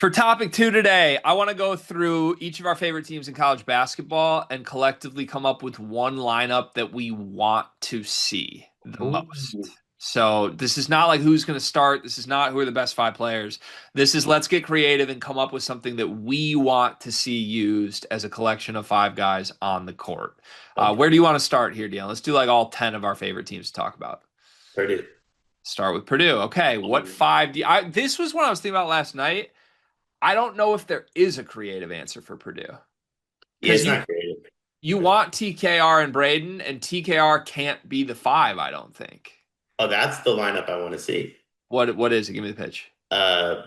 For topic two today, I want to go through each of our favorite teams in college basketball and collectively come up with one lineup that we want to see the most. Ooh, So this is not like who's going to start. This is not who are the best five players. This is let's get creative and come up with something that we want to see used as a collection of five guys on the court. okay. Where do you want to start here, Dean? Let's do like all 10 of our favorite teams to talk about. Purdue. Start with Purdue. Okay, what Um, five do you, this was what I was thinking about last night. I don't know if there is a creative answer for Purdue yeah, because it's you not creative. you want TKR and Braden, and TKR can't be the five. I don't think. Oh, that's the lineup I want to see. What is it? Give me the pitch.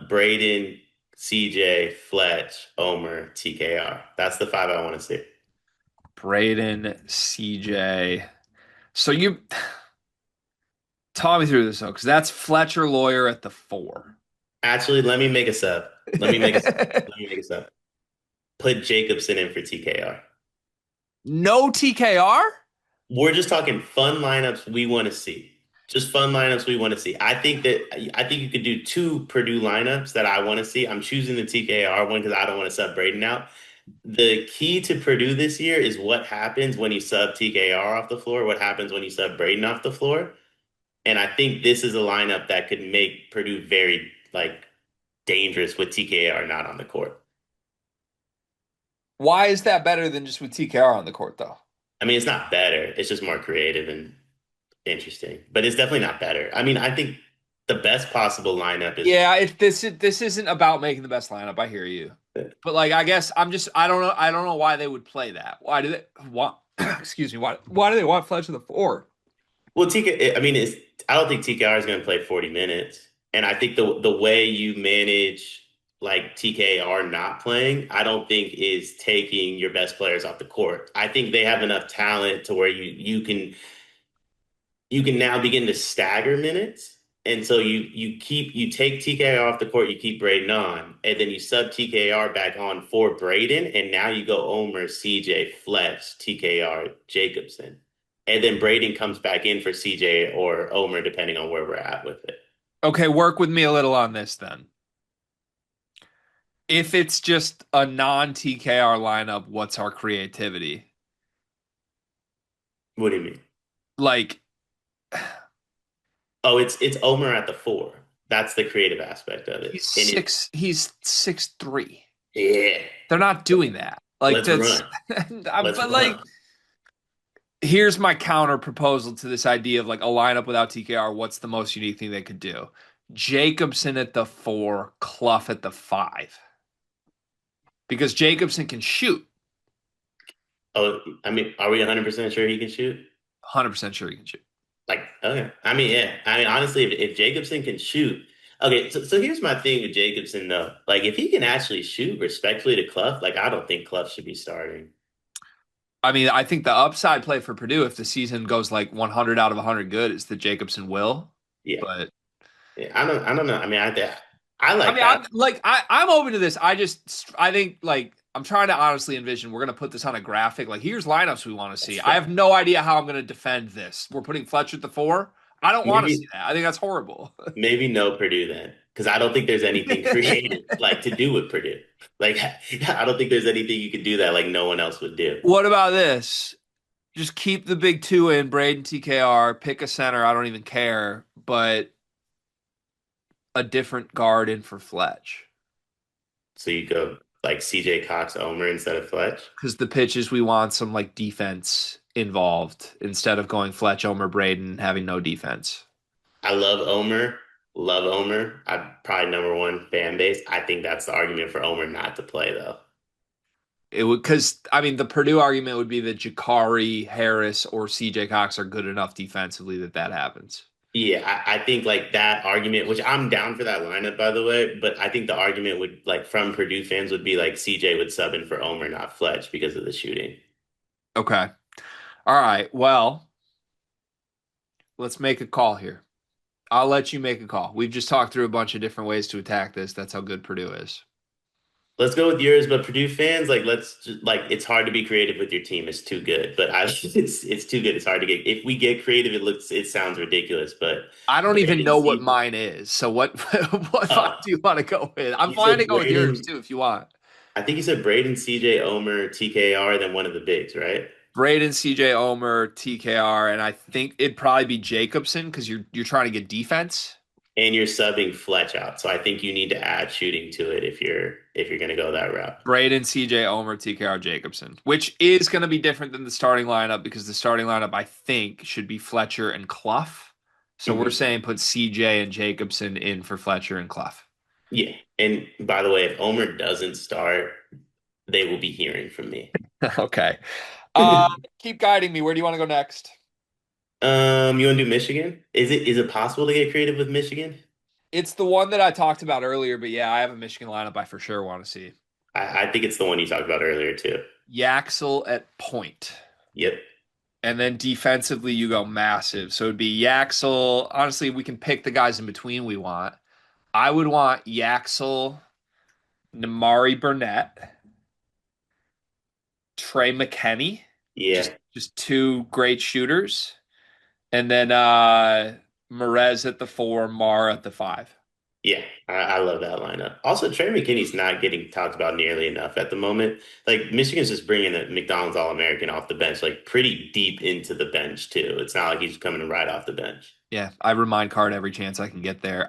Braden, CJ, Fletch, Omer, TKR. That's the five I want to see. Braden, CJ. So you talk me through this though, because that's Fletcher Lawyer at the four. Actually, let me make a sub. Let me make a sub. Put Jacobson in for TKR. No TKR? We're just talking fun lineups we want to see. Just fun lineups we want to see. I think you could do two Purdue lineups that I want to see. I'm choosing the TKR one because I don't want to sub Braden out. The key to Purdue this year is what happens when you sub TKR off the floor, what happens when you sub Braden off the floor. And I think this is a lineup that could make Purdue very dangerous with TKR not on the court. Why is that better than just with TKR on the court though? I mean, it's not better. It's just more creative and interesting, but it's definitely not better. I mean, I think the best possible lineup is Yeah, this isn't about making the best lineup. I hear you. But like I guess I don't know why they would play that. Why do they want excuse me, why do they want Fletcher the four? well, TK. I mean, I don't think TKR is going to play 40 minutes, and I think the way you manage like TKR not playing, I don't think is taking your best players off the court. I think they have enough talent to where you can now begin to stagger minutes. And so you take TKR off the court, you keep Braden on, and then you sub TKR back on for Braden, and now you go Omer, CJ, Fletch, TKR, Jacobson. And then Braden comes back in for CJ or Omer, depending on where we're at with it. Okay, work with me a little on this then. If it's just a non-TKR lineup, what's our creativity? What do you mean? Like Oh, it's Omer at the four. That's the creative aspect of it. And he's 6'3". yeah, They're not doing that. Like let's that's run. Let's but like run. here's my counter proposal to this idea of like a lineup without TKR. What's the most unique thing they could do? Jacobson at the four, Clough at the five. Because Jacobson can shoot. Oh, I mean, are we 100% sure he can shoot? 100% sure he can shoot. Like, okay. I mean, yeah. I mean, honestly, if Jacobson can shoot, okay. So here's my thing with Jacobson, though. Like, if he can actually shoot respectfully to Clough, like, I don't think Clough should be starting. I mean, I think the upside play for Purdue, if the season goes like 100 out of 100 good, is that Jacobson will. Yeah. But Yeah. I don't know. I mean, I I like mean, that. I'm open to this. I think like I'm trying to honestly envision we're gonna put this on a graphic. Like here's lineups we want to That's see. I fair. have no idea how I'm gonna defend this. We're putting Fletcher at the four. I don't want to see Maybe that. I think that's horrible. maybe no Purdue then, because I don't think there's anything creative like to do with Purdue. Like, I don't think there's anything you could do that like no one else would do. What about this? Just keep the big two in Braden TKR. Pick a center. I don't even care, but a different guard in for Fletch. So you go like CJ Cox, Omer instead of Fletch. Because the pitches we want some like defense involved instead of going Fletch, Omer, Braden, having no defense. I love Omer. Love Omer. I'm probably number one fan base. I think that's the argument for Omer not to play, though. It would because I mean the Purdue argument would be that Jakari, Harris, or CJ Cox are good enough defensively that that happens. Yeah, I think like that argument, which I'm down for that lineup, by the way, but I think the argument would like from Purdue fans would be like CJ would sub in for Omer, not Fletch because of the shooting. Okay. All right. Well, let's make a call here. I'll let you make a call. We've just talked through a bunch of different ways to attack this. That's how good Purdue is. let's go with yours. But Purdue fans, like, let's just, like, it's hard to be creative with your team. It's too good. But it's too good. It's hard to get. If we get creative, it sounds ridiculous. But I don't even Braden know what C. mine is. So what what vibe Oh, do you want to go with? I'm you fine to said go with yours Braden. too if you want. I think you said Braden, CJ, Omer, TKR, then one of the bigs, right? Braden, CJ Omer, TKR, and I think it'd probably be Jacobson because you're trying to get defense. And you're subbing Fletch out. So I think you need to add shooting to it if you're gonna go that route. Braden, CJ Omer, TKR, Jacobson, which is going to be different than the starting lineup because the starting lineup I think should be Fletcher and Clough. So we're Mhm. saying put CJ and Jacobson in for Fletcher and Clough. Yeah. And by the way, if Omer doesn't start, they will be hearing from me. Okay. Uh, keep guiding me. Where do you want to go next? You want to do Michigan? Is it possible to get creative with Michigan? It's the one that I talked about earlier, but yeah, I have a Michigan lineup I for sure want to see. I think it's the one you talked about earlier too. Yaxel at point. Yep. And then defensively, you go massive. So it'd be Yaxel. Honestly, we can pick the guys in between we want. I would want Yaxel, Namari Burnett, Trey McKenney, just Yeah. just two great shooters, and then Merez at the four, Mar at the five. Yeah. I love that lineup. Also, Trey McKinney's not getting talked about nearly enough at the moment. Like Michigan's just bringing a McDonald's All-American off the bench, like pretty deep into the bench too. It's not like he's coming right off the bench. Yeah, I remind Card every chance I can get there.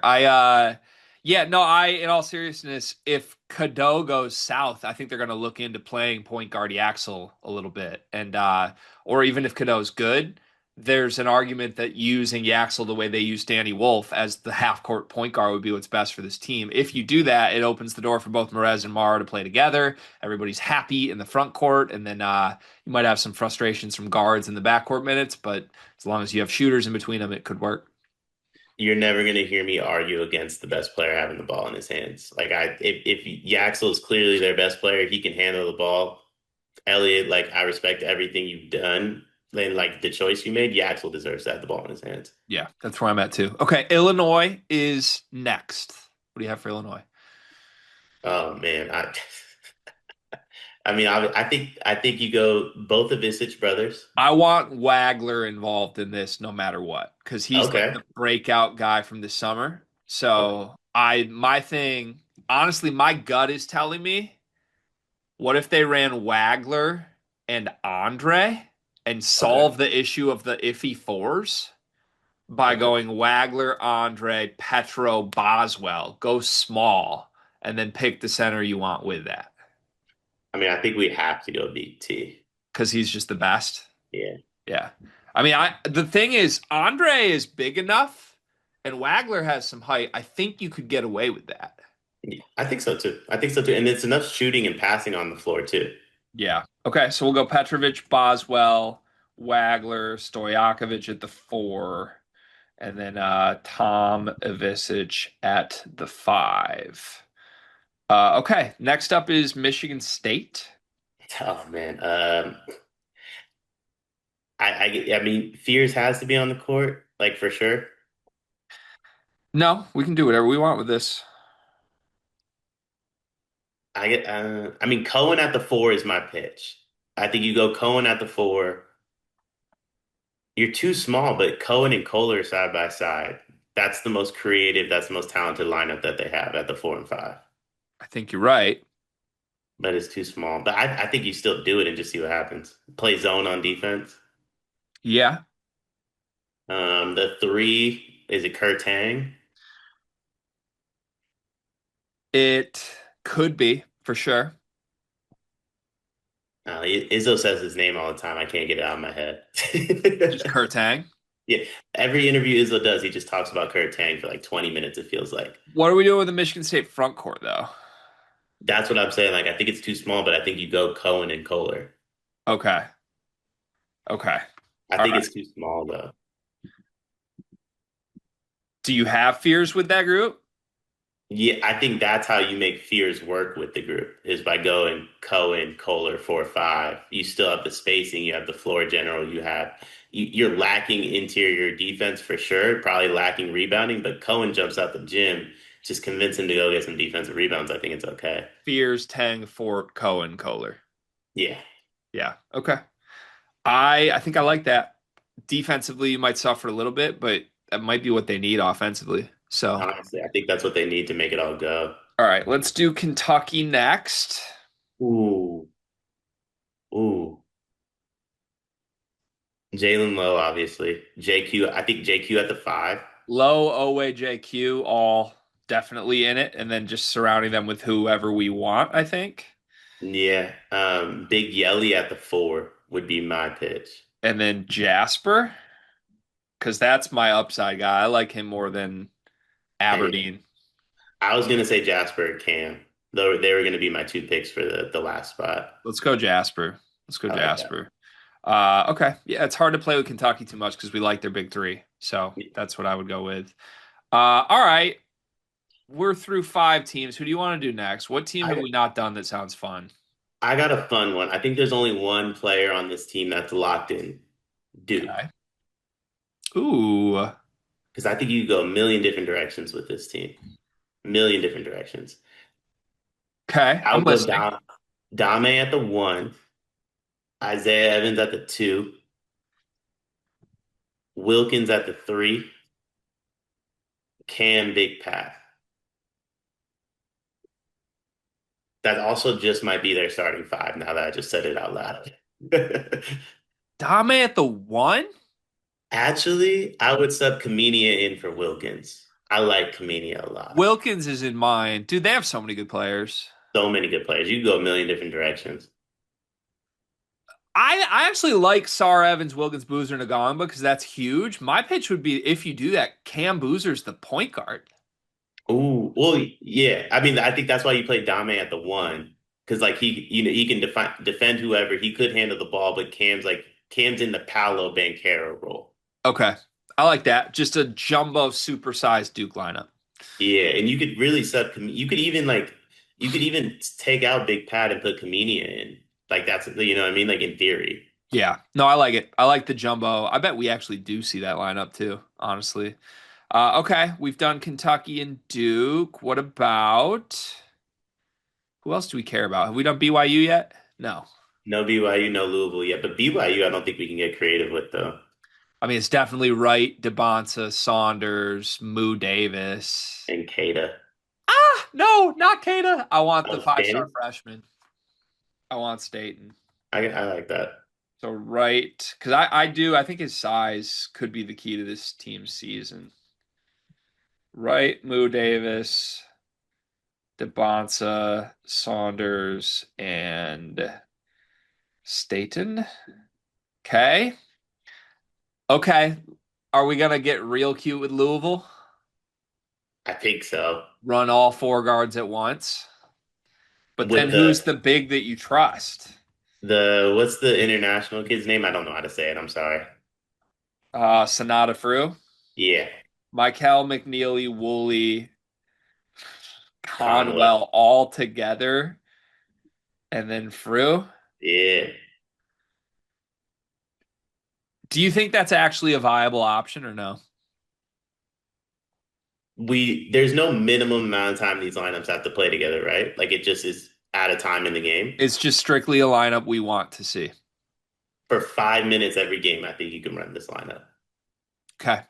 Yeah, no, in all seriousness, if Cadeau goes south, I think they're gonna look into playing point guard Axel a little bit. And or even if Cadeau's good, there's an argument that using Yaxel the way they use Danny Wolf as the half court point guard would be what's best for this team. If you do that, it opens the door for both Merez and Mara to play together. Everybody's happy in the front court, and then you might have some frustrations from guards in the backcourt minutes, but as long as you have shooters in between them, it could work. You're never going to hear me argue against the best player having the ball in his hands. Like if Yaxel is clearly their best player, he can handle the ball. Elliot, like I respect everything you've done. Then like the choice you made, Yaxel deserves to have the ball in his hands. Yeah, that's where I'm at too. Okay, Illinois is next. What do you have for Illinois? Oh man, I mean, I think you go both of Visich brothers. I want Wagler involved in this no matter what because he's like Okay. the breakout guy from the summer. Okay. So my thing, honestly, my gut is telling me, what if they ran Wagler and Andre and Okay. solve the issue of the iffy fours by Okay. going Wagler, Andre, Petro, Boswell, go small, and then pick the center you want with that I mean, I think we have to go BT. because he's just the best. Yeah. Yeah. I mean, the thing is, Andre is big enough and Wagler has some height. I think you could get away with that. Yeah, I think so too. I think so too. And it's enough shooting and passing on the floor too. Yeah. Okay, so we'll go Petrovic, Boswell, Wagler, Stojakovic at the four, and then Tom Ivisic at the five. Okay, next up is Michigan State. Oh man. I mean, Fears has to be on the court, like for sure. No, we can do whatever we want with this. I mean, Cohen at the four is my pitch. I think you go Cohen at the four. You're too small, but Cohen and Kohler side by side. That's the most creative, that's the most talented lineup that they have at the 4 and 5. I think you're right. But it's too small. But I think you still do it and just see what happens. Play zone on defense. Yeah, The three is it Kurtang? it could be for sure. Izzo says his name all the time. I can't get it out of my head. Just Kurtang. Yeah, every interview Izzo does, he just talks about Kurtang for like 20 minutes, it feels like. What are we doing with the Michigan State front court, though? That's what I'm saying. Like, I think it's too small, but I think you go Cohen and Kohler. Okay. Okay. I All think right. it's too small, though. Do you have fears with that group? Yeah, I think that's how you make Fears work with the group is by going Cohen, Kohler, 4 5. You still have the spacing, you have the floor general, you're lacking interior defense for sure, probably lacking rebounding, but Cohen jumps out the gym just convince him to go get some defensive rebounds, I think it's okay. Fears, Tang, Fort, Cohen, Kohler. Yeah, Yeah. Okay. I think I like that. Defensively, you might suffer a little bit, but that might be what they need offensively. So, honestly, I think that's what they need to make it all go. all right, let's do Kentucky next. Ooh, ooh. Jalen Lowe, obviously. JQ, I think JQ at the five. Low OAJQ, all definitely in it, and then just surrounding them with whoever we want, I think. Yeah. Big Yelly at the four would be my pitch. And then Jasper, because that's my upside guy. I like him more than Hey, Aberdeen. I was gonna say Jasper and Cam. Though they were gonna be my two picks for the last spot. Let's go Jasper. Let's go I like that. Jasper. Okay. Yeah, it's hard to play with Kentucky too much because we like their big three. So that's what I would go with. All right. We're through five teams. Who do you want to do next? What team have I we not done that sounds fun? I got a fun one. I think there's only one player on this team that's locked in, Duke. Okay. Ooh. Because I think you could go a million different directions with this team. A million different directions. Okay. I I'm would go listening. Dame at the one, Isaiah Evans at the two, Wilkins at the three, Cam Big Pat. That also just might be their starting five now that I just said it out loud. Dame at the one? Actually, I would sub Kamenia in for Wilkins. I like Kamenia a lot. Wilkins is in mine. Dude, they have so many good players. So many good players. You can go a million different directions. I actually like Sar Evans, Wilkins, Boozer, Nagamba because that's huge. My pitch would be if you do that, Cam Boozer's the point guard. Ooh, well, yeah. I mean, I think that's why you play Dame at the one because like he can defend whoever. He could handle the ball, but Cam's in the Paolo Banchero role. Okay. I like that. Just a jumbo supersized Duke lineup. Yeah, and you could really you could even take out Big Pat and put Kamenia in. Like that's you know what I mean? Like in theory. Yeah. No, I like it. I like the jumbo. I bet we actually do see that lineup too, honestly. Okay. We've done Kentucky and Duke. What about who else do we care about? Have we done BYU yet? No. No BYU, no Louisville yet, but BYU, I don't think we can get creative with though. I mean, it's definitely Wright, DeBonsa, Saunders, Moo Davis. And Kada. Ah, no, not Kada. I want the Oh, five-star Stanton? freshman. I want Staten. I like that. So Wright, because I think his size could be the key to this team's season. Wright, Moo Davis, DeBonsa, Saunders, and Staten. Okay. Okay. Are we gonna get real cute with Louisville? I think so. Run all four guards at once? But then With who's the big that you trust? the what's the international kid's name? I don't know how to say it. I'm sorry. Sonata Frew, Yeah, Michael McNeely, Woolley, Conwell. Conwell all together, and then Frew. Yeah. Do you think that's actually a viable option or no? There's no minimum amount of time these lineups have to play together, right? Like it just is at a time in the game. It's just strictly a lineup we want to see. For 5 minutes every game, I think you can run this lineup. Okay.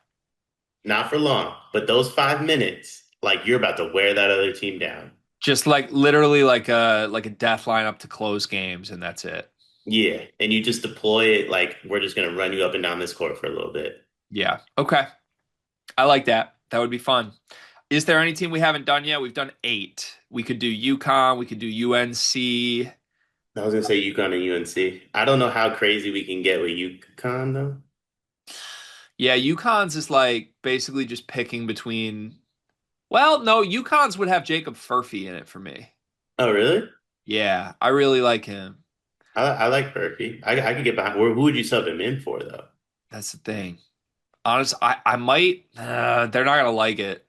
Not for long, but those 5 minutes, like you're about to wear that other team down. Just like literally like a death lineup to close games, and that's it. Yeah. And you just deploy it like we're just gonna run you up and down this court for a little bit. Yeah. Okay. I like that. That would be fun. Is there any team we haven't done yet? We've done eight. We could do Yukon. We could do UNC. I was gonna say Yukon and UNC. I don't know how crazy we can get with Yukon though. Yeah, Yukon's is like basically just picking between. Well, no, Yukon's would have Jacob Furphy in it for me. Oh, really? Yeah, I really like him. I like Murphy. I could get behind. Who would you sub him in for though? That's the thing. Honest, I might. They're not gonna like it.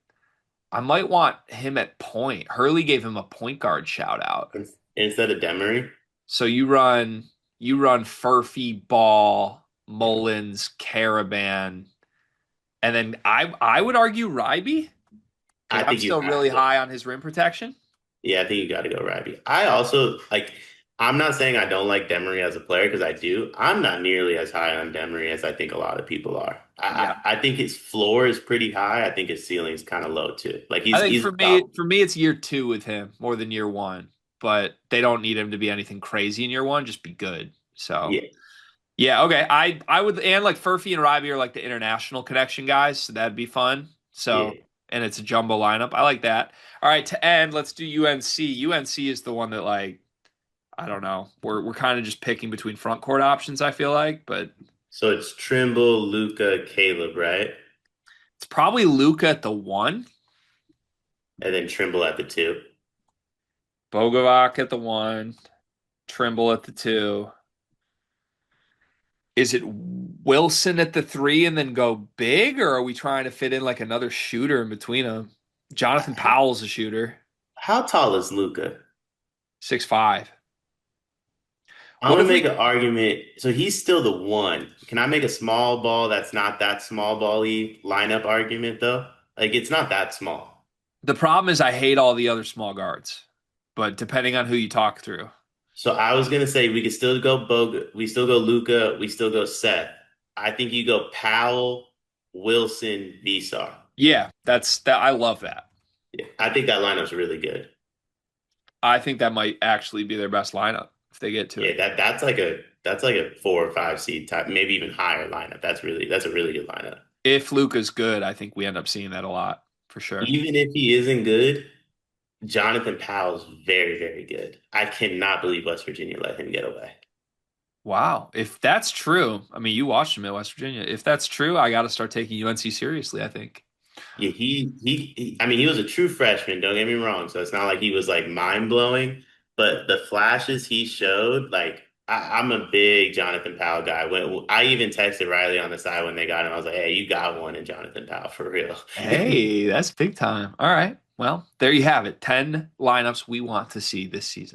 I might want him at point. Hurley gave him a point guard shout out. Instead of Demery? So you run Furphy, Ball, Mullins, Caravan, and then I would argue Ryby. I Because I'm think you still have really to. high on his rim protection. Yeah, I think you got to go Rabi. I also like. I'm not saying I don't like Demery as a player because I do. I'm not nearly as high on Demery as I think a lot of people are. Yeah. I think his floor is pretty high. I think his ceiling is kind of low too. Like I think he's about for me, it's year two with him more than year one. But they don't need him to be anything crazy in year one, just be good. So yeah yeah, okay. I would and like Furphy and Robbie are like the international connection guys, so that'd be fun. So yeah. and it's a jumbo lineup. I like that. All right, to end, let's do UNC. UNC is the one that like I don't know. We're kind of just picking between front court options, I feel like, but So it's Trimble, Luca, Caleb, right? it's probably Luca at the one, And then Trimble at the two. Bogovac at the one, Trimble at the two. Is it Wilson at the three and then go big, or are we trying to fit in like another shooter in between them? Jonathan Powell's a shooter, How tall is Luca? 6'5". I'm What gonna if make we? an argument. So he's still the one. Can I make a small ball that's not that small ball-y lineup argument though? Like it's not that small. The problem is I hate all the other small guards, but depending on who you talk through, So I was gonna say we could still go we still go Luca, we still go Seth. I think you go Powell, Wilson, Visar. yeah, that's that. I love that. Yeah, I think that lineup's really good. I think that might actually be their best lineup if they get to Yeah, it. that's like a 4 or 5 seed type, maybe even higher lineup. That's a really good lineup. If Luca's good, I think we end up seeing that a lot for sure. Even if he isn't good, Jonathan Powell's very, very good. I cannot believe West Virginia let him get away. Wow, if that's true, I mean, you watched him at West Virginia. If that's true, I got to start taking UNC seriously, I think. Yeah, I mean, he was a true freshman, don't get me wrong. So it's not like he was like mind blowing, but the flashes he showed, like I'm a big Jonathan Powell guy. When I even texted Riley on the side when they got him, I was like, "Hey, you got one in Jonathan Powell for real." Hey, that's big time. All right. Well, there you have it. 10 lineups we want to see this season.